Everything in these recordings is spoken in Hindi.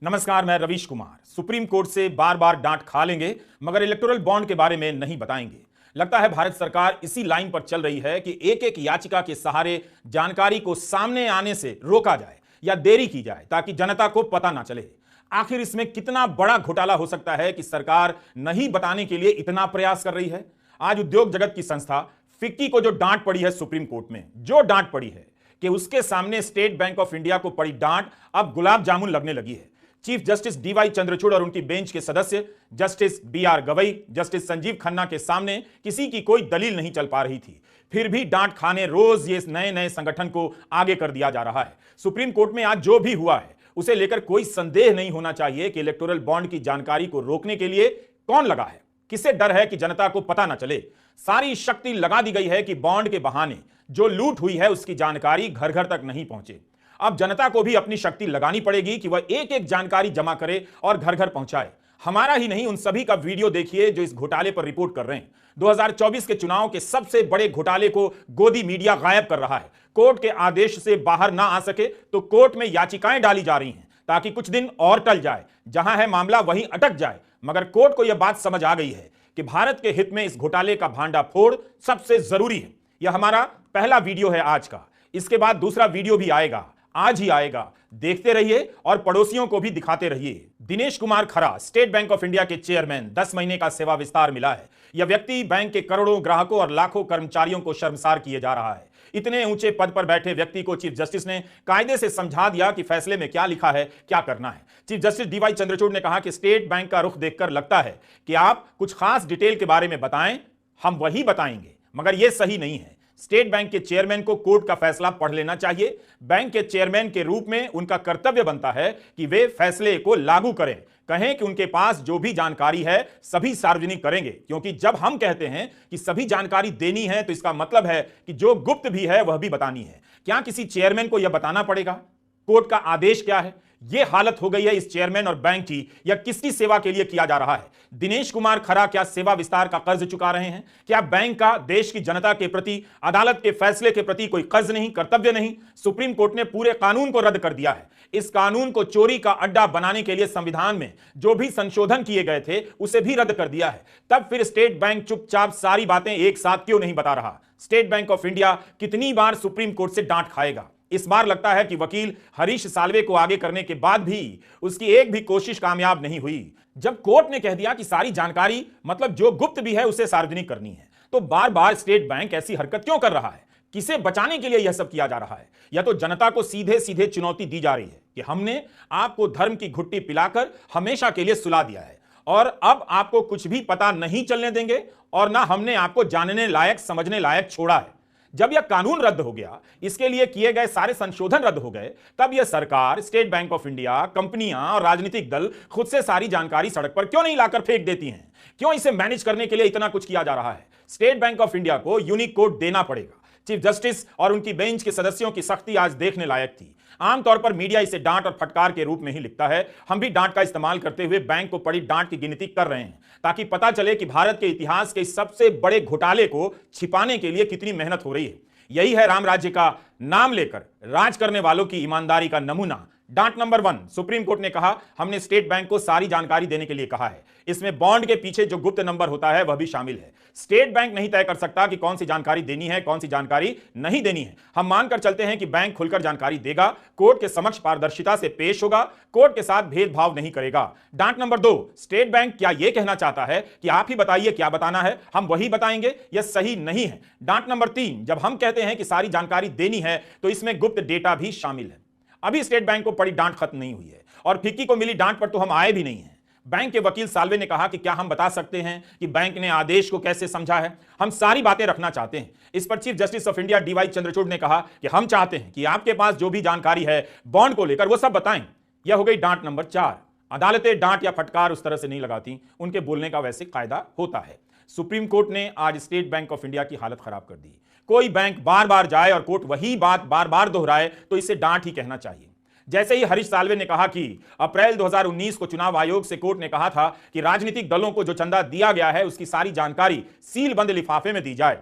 नमस्कार, मैं रवीश कुमार। सुप्रीम कोर्ट से बार बार डांट खा लेंगे मगर इलेक्टोरल बॉन्ड के बारे में नहीं बताएंगे। लगता है भारत सरकार इसी लाइन पर चल रही है कि एक एक याचिका के सहारे जानकारी को सामने आने से रोका जाए या देरी की जाए ताकि जनता को पता ना चले। आखिर इसमें कितना बड़ा घोटाला हो सकता है कि सरकार नहीं बताने के लिए इतना प्रयास कर रही है। आज उद्योग जगत की संस्था फिक्की को जो डांट पड़ी है सुप्रीम कोर्ट में, जो डांट पड़ी है कि उसके सामने स्टेट बैंक ऑफ इंडिया को पड़ी डांट अब गुलाब जामुन लगने लगी है। चीफ जस्टिस डीवाई चंद्रचूड़ और उनकी बेंच के सदस्य justice B R Gavai, justice Sanjiv Khanna के सामने किसी की कोई दलील नहीं चल पा रही थी। फिर भी डांट खाने रोज ये नए नए संगठन को आगे कर दिया जा रहा है। सुप्रीम कोर्ट में आज जो भी हुआ है उसे लेकर कोई संदेह नहीं होना चाहिए कि इलेक्टोरल बॉन्ड की जानकारी को रोकने के लिए कौन लगा है, किसे डर है कि जनता को पता ना चले। सारी शक्ति लगा दी गई है कि बॉन्ड के बहाने जो लूट हुई है उसकी जानकारी घर घर तक नहीं पहुंचे। अब जनता को भी अपनी शक्ति लगानी पड़ेगी कि वह एक एक जानकारी जमा करे और घर घर पहुंचाए। हमारा ही नहीं, उन सभी का वीडियो देखिए जो इस घोटाले पर रिपोर्ट कर रहे हैं। 2024 के चुनाव के सबसे बड़े घोटाले को गोदी मीडिया गायब कर रहा है। कोर्ट के आदेश से बाहर ना आ सके तो कोर्ट में याचिकाएं डाली जा रही हैं ताकि कुछ दिन और टल जाए, जहां है मामला वहीं अटक जाए। मगर कोर्ट को यह बात समझ आ गई है कि भारत के हित में इस घोटाले का भांडाफोड़ सबसे जरूरी है। यह हमारा पहला वीडियो है आज का। इसके बाद दूसरा वीडियो भी आएगा, आज ही आएगा। देखते रहिए और पड़ोसियों को भी दिखाते रहिए। दिनेश कुमार खरा, स्टेट बैंक ऑफ इंडिया के चेयरमैन, 10 महीने का सेवा विस्तार मिला है। यह व्यक्ति बैंक के करोड़ों ग्राहकों और लाखों कर्मचारियों को शर्मसार किए जा रहा है। इतने ऊंचे पद पर बैठे व्यक्ति को चीफ जस्टिस ने कायदे से समझा दिया कि फैसले में क्या लिखा है, क्या करना है। चीफ जस्टिस डीवाई चंद्रचूड़ ने कहा कि स्टेट बैंक का रुख देखकर लगता है कि आप कुछ खास डिटेल के बारे में बताएं, हम वही बताएंगे, मगर यह सही नहीं है। स्टेट बैंक के चेयरमैन को कोर्ट का फैसला पढ़ लेना चाहिए। बैंक के चेयरमैन के रूप में उनका कर्तव्य बनता है कि वे फैसले को लागू करें। कहें कि उनके पास जो भी जानकारी है सभी सार्वजनिक करेंगे, क्योंकि जब हम कहते हैं कि सभी जानकारी देनी है तो इसका मतलब है कि जो गुप्त भी है वह भी बतानी है। क्या किसी चेयरमैन को यह बताना पड़ेगा कोर्ट का आदेश क्या है? यह हालत हो गई है इस चेयरमैन और बैंक की, या किसकी सेवा के लिए किया जा रहा है? दिनेश कुमार खरा क्या सेवा विस्तार का कर्ज चुका रहे हैं? क्या बैंक का देश की जनता के प्रति, अदालत के फैसले के प्रति कोई कर्ज नहीं, कर्तव्य नहीं? सुप्रीम कोर्ट ने पूरे कानून को रद्द कर दिया है। इस कानून को चोरी का अड्डा बनाने के लिए संविधान में जो भी संशोधन किए गए थे उसे भी रद्द कर दिया है। तब फिर स्टेट बैंक चुपचाप सारी बातें एक साथ क्यों नहीं बता रहा? स्टेट बैंक ऑफ इंडिया कितनी बार सुप्रीम कोर्ट से डांट खाएगा? इस बार लगता है कि वकील हरीश साल्वे को आगे करने के बाद भी उसकी एक भी कोशिश कामयाब नहीं हुई। जब कोर्ट ने कह दिया कि सारी जानकारी, मतलब जो गुप्त भी है उसे सार्वजनिक करनी है, तो बार बार स्टेट बैंक ऐसी हरकत क्यों कर रहा है? किसे बचाने के लिए यह सब किया जा रहा है? या तो जनता को सीधे सीधे चुनौती दी जा रही है कि हमने आपको धर्म की घुट्टी पिलाकर हमेशा के लिए सुला दिया है और अब आपको कुछ भी पता नहीं चलने देंगे और ना हमने आपको जानने लायक, समझने लायक छोड़ा है। जब यह कानून रद्द हो गया, इसके लिए किए गए सारे संशोधन रद्द हो गए, तब यह सरकार, स्टेट बैंक ऑफ इंडिया, कंपनियां और राजनीतिक दल खुद से सारी जानकारी सड़क पर क्यों नहीं लाकर फेंक देती हैं? क्यों इसे मैनेज करने के लिए इतना कुछ किया जा रहा है? स्टेट बैंक ऑफ इंडिया को यूनिक कोड देना पड़ेगा। चीफ जस्टिस और उनकी बेंच के सदस्यों की सख्ती आज देखने लायक थी। आमतौर पर मीडिया इसे डांट और फटकार के रूप में ही लिखता है। हम भी डांट का इस्तेमाल करते हुए बैंक को पड़ी डांट की गिनती कर रहे हैं ताकि पता चले कि भारत के इतिहास के सबसे बड़े घोटाले को छिपाने के लिए कितनी मेहनत हो रही है। यही है राम राज्य का नाम लेकर राज करने वालों की ईमानदारी का नमूना। डांट नंबर 1, सुप्रीम कोर्ट ने कहा हमने स्टेट बैंक को सारी जानकारी देने के लिए कहा है। इसमें बॉन्ड के पीछे जो गुप्त नंबर होता है वह भी शामिल है। स्टेट बैंक नहीं तय कर सकता कि कौन सी जानकारी देनी है, कौन सी जानकारी नहीं देनी है। हम मानकर चलते हैं कि बैंक खुलकर जानकारी देगा, कोर्ट के समक्ष पारदर्शिता से पेश होगा, कोर्ट के साथ भेदभाव नहीं करेगा। डांट नंबर 2, स्टेट बैंक क्या यह कहना चाहता है कि आप ही बताइए क्या बताना है, हम वही बताएंगे? यह सही नहीं है। डांट नंबर 3, जब हम कहते हैं कि सारी जानकारी देनी है तो इसमें गुप्त डेटा भी शामिल है। अभी स्टेट बैंक को पड़ी डांट खत्म नहीं हुई है और फिक्की को मिली डांट पर तो हम आए भी नहीं हैं। बैंक के वकील साल्वे ने कहा कि क्या हम बता सकते हैं कि बैंक ने आदेश को कैसे समझा है? हम सारी बातें रखना चाहते हैं। इस पर chief justice of India D Y Chandrachud ने कहा कि हम चाहते हैं कि आपके पास जो भी जानकारी है बॉन्ड को लेकर वो सब बताएं। यह हो गई डांट नंबर 4। अदालतें डांट या फटकार उस तरह से नहीं लगाती, उनके बोलने का वैसे कायदा होता है। सुप्रीम कोर्ट ने आज स्टेट बैंक ऑफ इंडिया की हालत खराब कर दी। कोई बैंक बार बार जाए और कोर्ट वही बात बार बार दोहराए तो इसे डांट ही कहना चाहिए। जैसे ही हरीश साल्वे ने कहा कि अप्रैल 2019 को चुनाव आयोग से कोर्ट ने कहा था कि राजनीतिक दलों को जो चंदा दिया गया है उसकी सारी जानकारी सील बंद लिफाफे में दी जाए,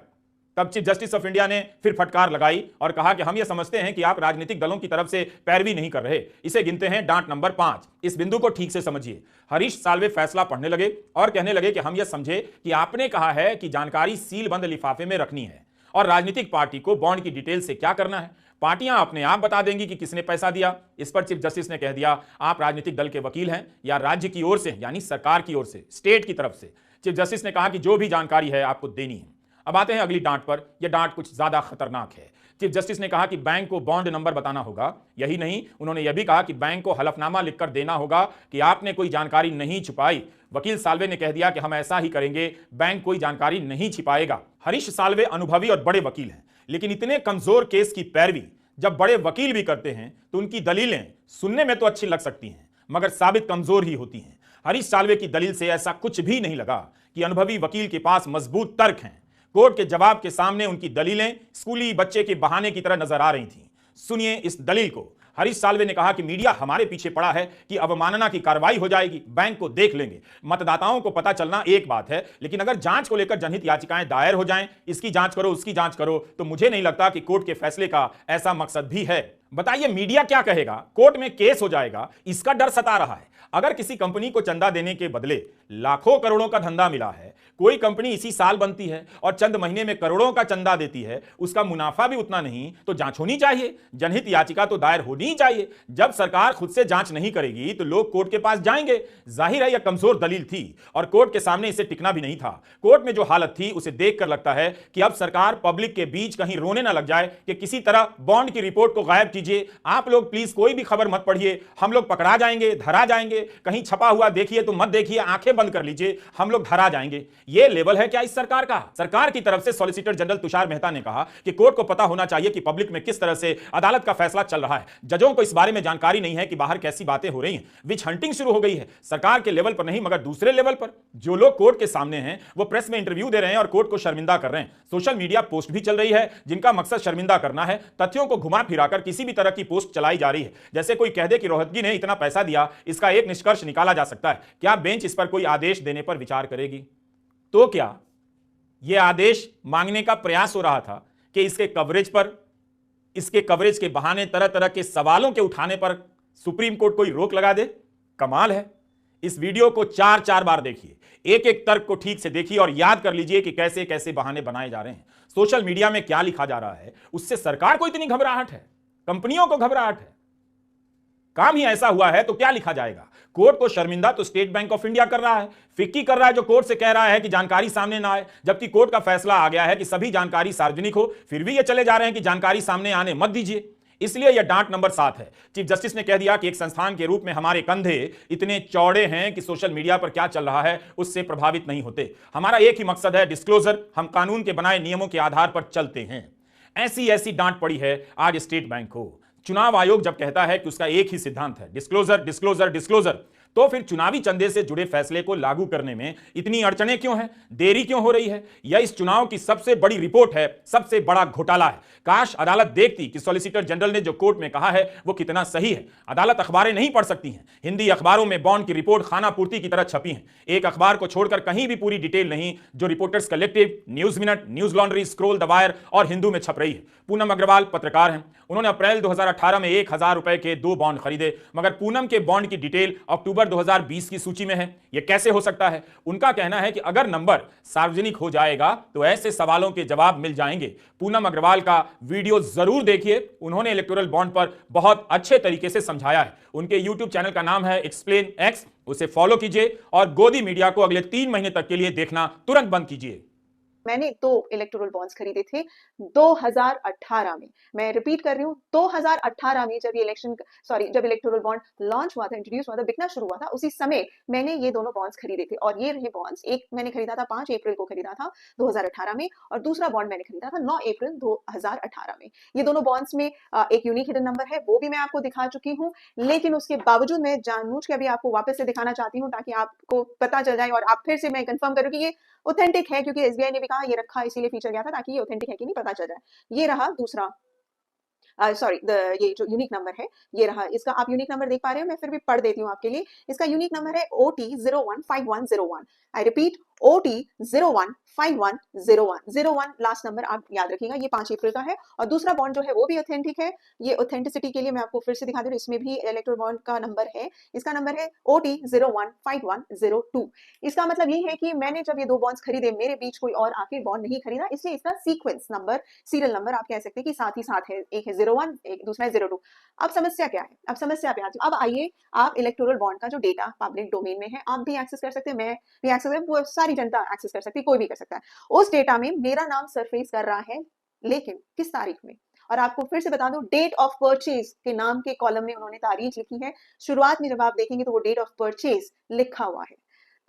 तब चीफ जस्टिस ऑफ इंडिया ने फिर फटकार लगाई और कहा कि हम यह समझते हैं कि आप राजनीतिक दलों की तरफ से पैरवी नहीं कर रहे। इसे गिनते हैं डांट नंबर 5। इस बिंदु को ठीक से समझिए। हरीश साल्वे फैसला पढ़ने लगे और कहने लगे कि हम यह समझे कि आपने कहा है कि जानकारी सीलबंद लिफाफे में रखनी है और राजनीतिक पार्टी को बॉन्ड की डिटेल से क्या करना है, पार्टियां अपने आप बता देंगी कि किसने पैसा दिया। इस पर चीफ जस्टिस ने कह दिया, आप राजनीतिक दल के वकील हैं या राज्य की ओर से यानी सरकार की ओर से, स्टेट की तरफ से। चीफ जस्टिस ने कहा कि जो भी जानकारी है आपको देनी है। अब आते हैं अगली डांट पर। यह डांट कुछ ज्यादा खतरनाक है। चीफ जस्टिस ने कहा कि बैंक को बॉन्ड नंबर बताना होगा। यही नहीं, उन्होंने यह भी कहा कि बैंक को हलफनामा लिखकर देना होगा कि आपने कोई जानकारी नहीं छुपाई। वकील साल्वे ने कह दिया कि हम ऐसा ही करेंगे, बैंक कोई जानकारी नहीं छिपाएगा। हरीश साल्वे अनुभवी और बड़े वकील हैं, लेकिन इतने कमजोर केस की पैरवी जब बड़े वकील भी करते हैं तो उनकी दलीलें सुनने में तो अच्छी लग सकती हैं, मगर साबित कमजोर ही होती हैं। हरीश साल्वे की दलील से ऐसा कुछ भी नहीं लगा कि अनुभवी वकील के पास मजबूत तर्क हैं। कोर्ट के जवाब के सामने उनकी दलीलें स्कूली बच्चे के बहाने की तरह नजर आ रही थीं। सुनिए इस दलील को। हरीश साल्वे ने कहा कि मीडिया हमारे पीछे पड़ा है कि अवमानना की कार्रवाई हो जाएगी, बैंक को देख लेंगे। मतदाताओं को पता चलना एक बात है, लेकिन अगर जांच को लेकर जनहित याचिकाएं दायर हो जाएं, इसकी जांच करो, उसकी जांच करो, तो मुझे नहीं लगता कि कोर्ट के फैसले का ऐसा मकसद भी है। बताइए मीडिया क्या कहेगा? कोर्ट में केस हो जाएगा, इसका डर सता रहा है। अगर किसी कंपनी को चंदा देने के बदले लाखों करोड़ों का धंधा मिला है, कोई कंपनी इसी साल बनती है और चंद महीने में करोड़ों का चंदा देती है, उसका मुनाफा भी उतना नहीं, तो जांच होनी चाहिए, जनहित याचिका तो दायर होनी ही चाहिए। जब सरकार खुद से जांच नहीं करेगी तो लोग कोर्ट के पास जाएंगे। जाहिर है यह कमजोर दलील थी और कोर्ट के सामने इसे टिकना भी नहीं था। कोर्ट में जो हालत थी उसे देखकर लगता है कि अब सरकार पब्लिक के बीच कहीं रोने ना लग जाए कि किसी तरह बॉन्ड की रिपोर्ट को गायब कीजिए, आप लोग प्लीज कोई भी खबर मत पढ़िए, हम लोग पकड़ा जाएंगे, धरा जाएंगे, कहीं छपा हुआ देखिए तो मत देखिए, आंखें बंद कर लीजिए, हम लोग धरा जाएंगे। यह लेवल है क्या इस सरकार का? सरकार की तरफ से सॉलिसिटर जनरल तुषार मेहता ने कहा कि कोर्ट को पता होना चाहिए कि पब्लिक में किस तरह से अदालत का फैसला चल रहा है। जजों को इस बारे में जानकारी नहीं है कि बाहर कैसी बातें हो रही हैं। विच हंटिंग शुरू हो गई है, सरकार के लेवल पर नहीं मगर दूसरे लेवल पर। जो लोग कोर्ट के सामने हैं वो प्रेस में इंटरव्यू दे रहे हैं और कोर्ट को शर्मिंदा कर रहे हैं। सोशल मीडिया पोस्ट भी चल रही है जिनका मकसद शर्मिंदा करना है। तथ्यों को घुमा फिराकर किसी भी तरह की पोस्ट चलाई जा रही है, जैसे कोई कह दे कि रोहतगी ने इतना पैसा दिया। इसका एक निष्कर्ष निकाला जा सकता है, क्या बेंच इस पर कोई आदेश देने पर विचार करेगी? तो क्या यह आदेश मांगने का प्रयास हो रहा था कि इसके कवरेज के बहाने तरह तरह के सवालों के उठाने पर सुप्रीम कोर्ट कोई रोक लगा दे? कमाल है। इस वीडियो को 4-4 बार देखिए, एक एक तर्क को ठीक से देखिए और याद कर लीजिए कि कैसे कैसे बहाने बनाए जा रहे हैं। सोशल मीडिया में क्या लिखा जा रहा है, उससे सरकार को इतनी घबराहट है, कंपनियों को घबराहट है। काम ही ऐसा हुआ है तो क्या लिखा जाएगा? कोर्ट को शर्मिंदा तो स्टेट बैंक ऑफ इंडिया कर रहा है, फिक्की कर रहा है जो कोर्ट से कह रहा है कि जानकारी सामने ना आए, जबकि कोर्ट का फैसला आ गया है कि सभी जानकारी सार्वजनिक हो, फिर भी ये चले जा रहे हैं कि जानकारी सामने आने मत दीजिए। इसलिए यह डांट नंबर 7 है। चीफ जस्टिस ने कह दिया कि एक संस्थान के रूप में हमारे कंधे इतने चौड़े हैं कि सोशल मीडिया पर क्या चल रहा है उससे प्रभावित नहीं होते। हमारा एक ही मकसद है डिस्क्लोजर, हम कानून के बनाए नियमों के आधार पर चलते हैं। ऐसी ऐसी डांट पड़ी है आज स्टेट बैंक को। चुनाव आयोग जब कहता है कि उसका एक ही सिद्धांत है डिस्क्लोजर डिस्क्लोजर डिस्क्लोजर, तो फिर चुनावी चंदे से जुड़े फैसले को लागू करने में इतनी अड़चनें क्यों हैं, देरी क्यों हो रही है? यह इस चुनाव की सबसे बड़ी रिपोर्ट है, सबसे बड़ा घोटाला है। काश अदालत देखती कि सॉलिसिटर जनरल ने जो कोर्ट में कहा है वो कितना सही है। अदालत अखबारें नहीं पढ़ सकती हैं, हिंदी अखबारों में बॉन्ड की रिपोर्ट खाना पूर्ति की तरह छपी है। एक अखबार को छोड़कर कहीं भी पूरी डिटेल नहीं जो reporters collective, news minute, news laundry, scroll the wire और हिंदू में छप रही है। पूनम अग्रवाल पत्रकार हैं, उन्होंने अप्रैल 2018 में 1000 रुपए के 2 बॉन्ड खरीदे, मगर पूनम के बॉन्ड की डिटेल अक्टूबर 2020 की सूची में है। यह कैसे हो सकता है? उनका कहना है कि अगर नंबर सार्वजनिक हो जाएगा तो ऐसे सवालों के जवाब मिल जाएंगे। पूनम अग्रवाल का वीडियो जरूर देखिए, उन्होंने इलेक्टोरल बॉन्ड पर बहुत अच्छे तरीके से समझाया है। उनके यूट्यूब चैनल का नाम है एक्सप्लेन एक्स, उसे फॉलो कीजिए और गोदी मीडिया को अगले 3 महीने तक के लिए देखना तुरंत बंद कीजिए। मैंने 2 इलेक्टोरल बॉन्ड्स खरीदे थे 2018 में। मैं रिपीट कर रही हूँ, 2018 में जब इलेक्टोरल बॉन्ड लॉन्च हुआ था, इंट्रोड्यूस हुआ था, बिकना शुरू हुआ था, उसी समय मैंने ये दोनों बॉन्ड्स खरीदे थे। और ये रहे बॉन्ड्स, एक मैंने खरीदा था 5 अप्रैल को खरीदा था 2018 में, और दूसरा बॉन्ड मैंने खरीदा था 9 अप्रैल 2018 में। ये दोनों बॉन्ड्स में एक यूनिक हिडन नंबर है, वो भी मैं आपको दिखा चुकी हूँ, लेकिन उसके बावजूद मैं जानबूझ के अभी आपको वापस से दिखाना चाहती हूँ ताकि आपको पता चल जाए और आप फिर से मैं कंफर्म करूँ कि ये ऑथेंटिक है, क्योंकि एसबीआई ने भी कहा ये रखा इसीलिए फीचर गया था ताकि ये ऑथेंटिक है कि नहीं पता चल जाए। ये रहा दूसरा ये जो यूनिक नंबर है, ये रहा। इसका आप यूनिक नंबर देख पा रहे हो, मैं फिर भी पढ़ देती हूँ आपके लिए। इसका यूनिक नंबर है OT015101। I repeat OT015101 last number आप याद रखिएगा, ये 5 अप्रैल का है। और दूसरा बॉन्ड जो है वो भी ऑथेंटिक है। ये ऑथेंटिसिटी के लिए मैं आपको फिर से दिखा दे रही हूँ, इसमें भी इलेक्ट्रोल बॉन्ड का नंबर है। इसका नंबर है OT015102। इसका मतलब ये है कि मैंने जब ये 2 बॉन्ड्स खरीदे, मेरे बीच कोई और आके बॉन्ड नहीं खरीदा, इसलिए इसका सीक्वेंस नंबर, सीरियल नंबर आप कह सकते हैं कि साथ ही साथ है। एक है 01, एक दूसरा है 02। अब समस्या क्या है? अब समस्या पे आती हूँ। अब आइए, आप इलेक्टोरल बॉन्ड का जो डेटा पब्लिक डोमेन में है, आप भी एक्सेस कर सकते हैं, मैं भी एक्सेस कर, वो सारी जनता एक्सेस कर सकती है, कोई भी कर सकता है। उस डेटा में मेरा नाम सरफेस कर रहा है, लेकिन किस तारीख में? और आपको फिर से बता दूं, डेट ऑफ परचेज के नाम के कॉलम में उन्होंने तारीख लिखी है। शुरुआत में जब आप देखेंगे तो वो डेट ऑफ परचेज लिखा हुआ है,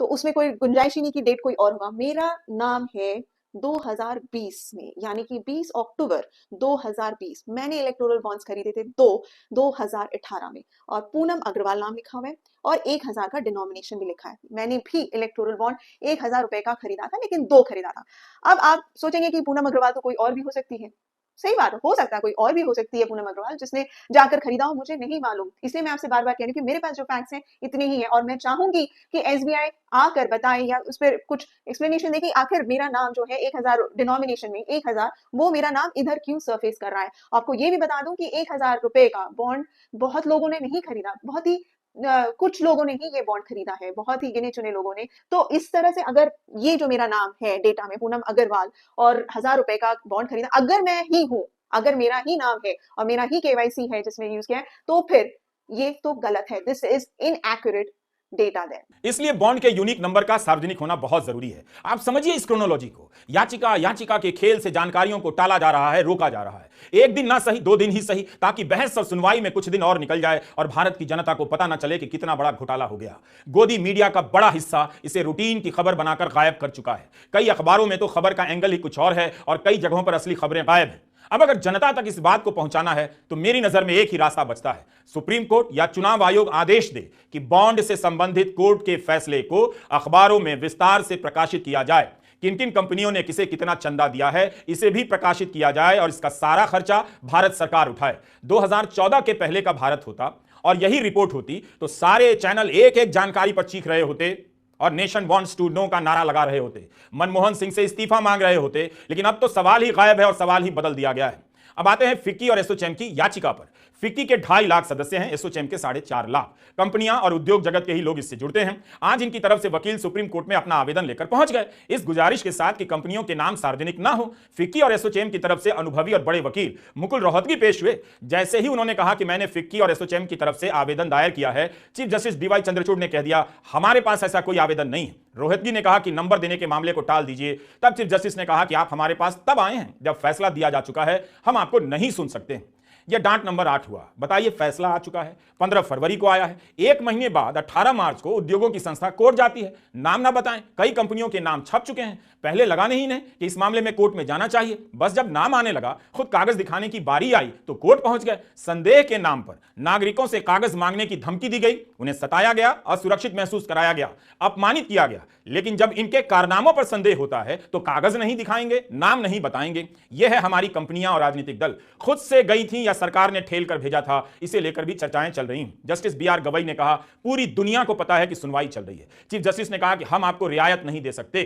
तो उसमें कोई गुंजाइश ही नहीं कि डेट कोई और होगा। मेरा नाम है 2020 में, यानी कि 20 अक्टूबर 2020 मैंने इलेक्टोरल बॉन्ड्स खरीदे थे 2018 में, और पूनम अग्रवाल नाम लिखा हुआ है और 1000 का डिनोमिनेशन भी लिखा है। मैंने भी इलेक्टोरल बॉन्ड 1000 रुपए का खरीदा था, लेकिन 2 खरीदा था। अब आप सोचेंगे कि पूनम अग्रवाल तो कोई और भी हो सकती है। सही बात हो सकता है, कोई और भी हो सकती है पूनम अग्रवाल जिसने जाकर खरीदा हो, मुझे नहीं मालूम। इसलिए मैं आपसे बार बार कह रही हूँ कि मेरे पास जो फैक्ट्स हैं इतने ही हैं, और मैं चाहूंगी कि एसबीआई आकर बताए या उस पर कुछ एक्सप्लेनेशन दे कि आखिर मेरा नाम जो है 1000 डिनोमिनेशन में 1000, वो मेरा नाम इधर क्यों सरफेस कर रहा है। आपको ये भी बता दूं कि 1000 रुपए का बॉन्ड बहुत लोगों ने नहीं खरीदा, बहुत ही कुछ लोगों ने ही ये बॉन्ड खरीदा है, बहुत ही गिने चुने लोगों ने। तो इस तरह से अगर ये जो मेरा नाम है डेटा में पूनम अग्रवाल और 1000 रुपए का बॉन्ड खरीदा, अगर मैं ही हूं, अगर मेरा ही नाम है और मेरा ही केवाईसी है जिसमें यूज किया है, तो फिर ये तो गलत है। This is inaccurate data then. इसलिए बॉन्ड के यूनिक नंबर का सार्वजनिक होना बहुत जरूरी है। आप समझिए इस क्रोनोलॉजी को। याचिका के खेल से जानकारियों को टाला जा रहा है, रोका जा रहा है। एक दिन ना सही, 2 दिन ही सही, ताकि बहस और सुनवाई में कुछ दिन और निकल जाए और भारत की जनता को पता ना चले कि कितना बड़ा घोटाला हो गया। गोदी मीडिया का बड़ा हिस्सा इसे रूटीन की खबर बनाकर गायब कर चुका है। कई अखबारों में तो खबर का एंगल ही कुछ और है और कई जगहों पर असली खबरें गायब हैं। अब अगर जनता तक इस बात को पहुंचाना है तो मेरी नजर में एक ही रास्ता बचता है। सुप्रीम कोर्ट या चुनाव आयोग आदेश दे कि बॉन्ड से संबंधित कोर्ट के फैसले को अखबारों में विस्तार से प्रकाशित किया जाए। किन किन कंपनियों ने किसे कितना चंदा दिया है इसे भी प्रकाशित किया जाए और इसका सारा खर्चा भारत सरकार उठाए। 2014 के पहले का भारत होता और यही रिपोर्ट होती तो सारे चैनल एक एक जानकारी पर चीख रहे होते और नेशन वांट्स टू नो का नारा लगा रहे होते, मनमोहन सिंह से इस्तीफा मांग रहे होते। लेकिन अब तो सवाल ही गायब है और सवाल ही बदल दिया गया है। अब आते हैं फिक्की और एसोचैम की याचिका पर। फिक्की के 2.5 लाख सदस्य हैं, एसोचैम के 4.5 लाख। कंपनियां और उद्योग जगत के ही लोग इससे जुड़ते हैं। आज इनकी तरफ से वकील सुप्रीम कोर्ट में अपना आवेदन लेकर पहुंच गए, इस गुजारिश के साथ कि कंपनियों के नाम सार्वजनिक ना हो। फिक्की और एसोचैम की तरफ से अनुभवी और बड़े वकील मुकुल रोहतगी पेश हुए। जैसे ही उन्होंने कहा कि मैंने फिक्की और एसोचैम की तरफ से आवेदन दायर किया है, चीफ जस्टिस डीवाई चंद्रचूड़ ने कह दिया, हमारे पास ऐसा कोई आवेदन नहीं है। रोहतगी ने कहा कि नंबर देने के मामले को टाल दीजिए। तब चीफ जस्टिस ने कहा कि आप हमारे पास तब आए हैं जब फैसला दिया जा चुका है, हम आपको नहीं सुन सकते हैं। यह डांट नंबर 8 हुआ। बताइए, फैसला आ चुका है, 15 फरवरी को आया है। 1 महीने बाद 18 मार्च को उद्योगों की संस्था कोर्ट जाती है। नाम ना बताएं, कई कंपनियों के नाम छप चुके हैं। पहले लगा नहीं इन्हें कि इस मामले में कोर्ट में जाना चाहिए। बस जब नाम आने लगा, खुद कागज दिखाने की बारी आई तो कोर्ट पहुंच गए। संदेह के नाम पर नागरिकों से कागज मांगने की धमकी दी गई, उन्हें सताया गया, असुरक्षित महसूस कराया गया, अपमानित किया गया। लेकिन जब इनके कारनामों पर संदेह होता है तो कागज नहीं दिखाएंगे, नाम नहीं बताएंगे। यह है हमारी कंपनियां और राजनीतिक दल। खुद से गई थी या सरकार ने ठेल कर भेजा था, इसे लेकर भी चर्चाएं चल रही हैं। जस्टिस बीआर गवई ने कहा, पूरी दुनिया को पता है कि सुनवाई चल रही है। चीफ जस्टिस ने कहा कि हम आपको रियायत नहीं दे सकते।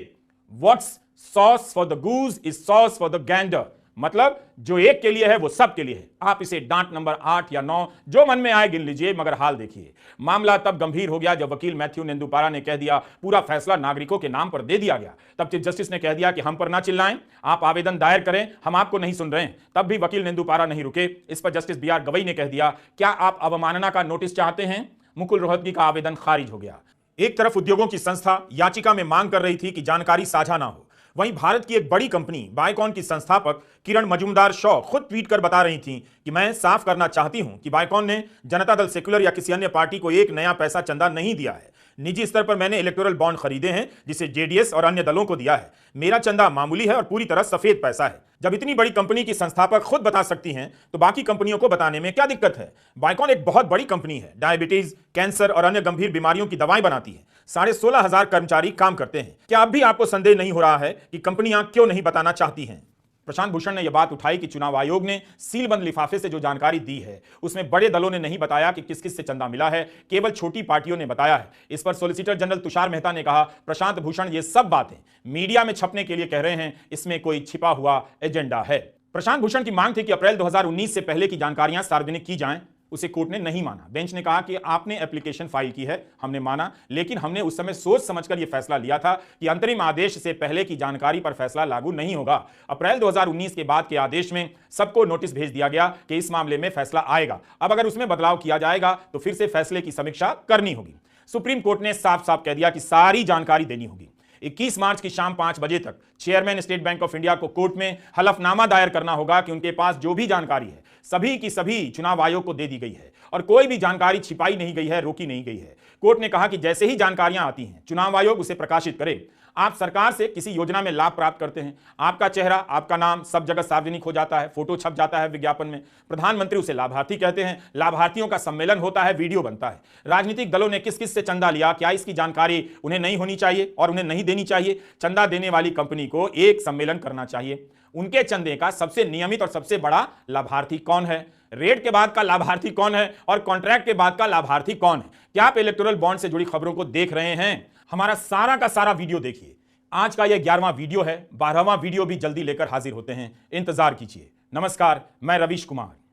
What's sauce for the goose is sauce for the Gander, मतलब जो एक के लिए है वो सब के लिए है। आप इसे डांट नंबर 8 या 9 जो मन में आए गिन लीजिए, मगर हाल देखिए। मामला तब गंभीर हो गया जब वकील मैथ्यू नेंदुपारा ने कह दिया पूरा फैसला नागरिकों के नाम पर दे दिया गया। तब चीफ जस्टिस ने कह दिया कि हम पर ना चिल्लाएं, आप आवेदन दायर करें, हम आपको नहीं सुन रहे हैं। तब भी वकील नेंदुपारा नहीं रुके। इस पर जस्टिस बीआर गवई ने कह दिया, क्या आप अवमानना का नोटिस चाहते हैं? मुकुल रोहतगी का आवेदन खारिज हो गया। एक तरफ उद्योगों की संस्था याचिका में मांग कर रही थी कि जानकारी साझा ना हो, वहीं भारत की एक बड़ी कंपनी बायकॉन की संस्थापक किरण मजूमदार शॉ खुद ट्वीट कर बता रही थी कि मैं साफ करना चाहती हूं कि बायकॉन ने जनता दल सेक्युलर या किसी अन्य पार्टी को एक नया पैसा चंदा नहीं दिया है। निजी स्तर पर मैंने इलेक्टोरल बॉन्ड खरीदे हैं जिसे जेडीएस और अन्य दलों को दिया है। मेरा चंदा मामूली है और पूरी तरह सफेद पैसा है। जब इतनी बड़ी कंपनी की संस्थापक खुद बता सकती हैं तो बाकी कंपनियों को बताने में क्या दिक्कत है? बायकॉन एक बहुत बड़ी कंपनी है, डायबिटीज, कैंसर और अन्य गंभीर बीमारियों की दवाएं बनाती है। 16,500 कर्मचारी काम करते हैं। क्या अब भी आपको संदेह नहीं हो रहा है कि कंपनियां क्यों नहीं बताना चाहती हैं? प्रशांत भूषण ने यह बात उठाई कि चुनाव आयोग ने सीलबंद लिफाफे से जो जानकारी दी है उसमें बड़े दलों ने नहीं बताया कि किस किस से चंदा मिला है, केवल छोटी पार्टियों ने बताया है। इस पर सॉलिसिटर जनरल तुषार मेहता ने कहा, प्रशांत भूषण ये सब बातें मीडिया में छपने के लिए कह रहे हैं, इसमें कोई छिपा हुआ एजेंडा है। प्रशांत भूषण की मांग थी कि अप्रैल 2019 से पहले की जानकारियां सार्वजनिक की जाएं। उसे कोर्ट ने नहीं माना। बेंच ने कहा कि आपने एप्लीकेशन फाइल की है, हमने माना, लेकिन हमने उस समय सोच समझकर यह फैसला लिया था कि अंतरिम आदेश से पहले की जानकारी पर फैसला लागू नहीं होगा। अप्रैल 2019 के बाद के आदेश में सबको नोटिस भेज दिया गया कि इस मामले में फैसला आएगा। अब अगर उसमें बदलाव किया जाएगा तो फिर से फैसले की समीक्षा करनी होगी। सुप्रीम कोर्ट ने साफ साफ कह दिया कि सारी जानकारी देनी होगी। 21 मार्च की शाम 5 बजे तक chairman state bank of India को कोर्ट में हलफनामा दायर करना होगा कि उनके पास जो भी जानकारी है सभी की सभी चुनाव आयोग को दे दी गई है और कोई भी जानकारी छिपाई नहीं गई है, रोकी नहीं गई है। कोर्ट ने कहा कि जैसे ही जानकारियां आती हैं चुनाव आयोग उसे प्रकाशित करे। आप सरकार से किसी योजना में लाभ प्राप्त करते हैं, आपका चेहरा, आपका नाम सब जगह सार्वजनिक हो जाता है, फोटो छप जाता है विज्ञापन में, प्रधानमंत्री उसे लाभार्थी कहते हैं, लाभार्थियों का सम्मेलन होता है, वीडियो बनता है। राजनीतिक दलों ने किस किस से चंदा लिया, क्या इसकी जानकारी उन्हें नहीं होनी चाहिए और उन्हें नहीं देनी चाहिए। चंदा देने वाली कंपनी को एक सम्मेलन करना चाहिए। उनके चंदे का सबसे नियमित और सबसे बड़ा लाभार्थी कौन है, रेट के बाद का लाभार्थी कौन है और कॉन्ट्रैक्ट के बाद का लाभार्थी कौन है। क्या आप इलेक्टोरल बॉन्ड से जुड़ी खबरों को देख रहे हैं? हमारा सारा का सारा वीडियो देखिए। आज का यह 11वां वीडियो है, 12वां वीडियो भी जल्दी लेकर हाजिर होते हैं, इंतजार कीजिए। नमस्कार, मैं रवीश कुमार।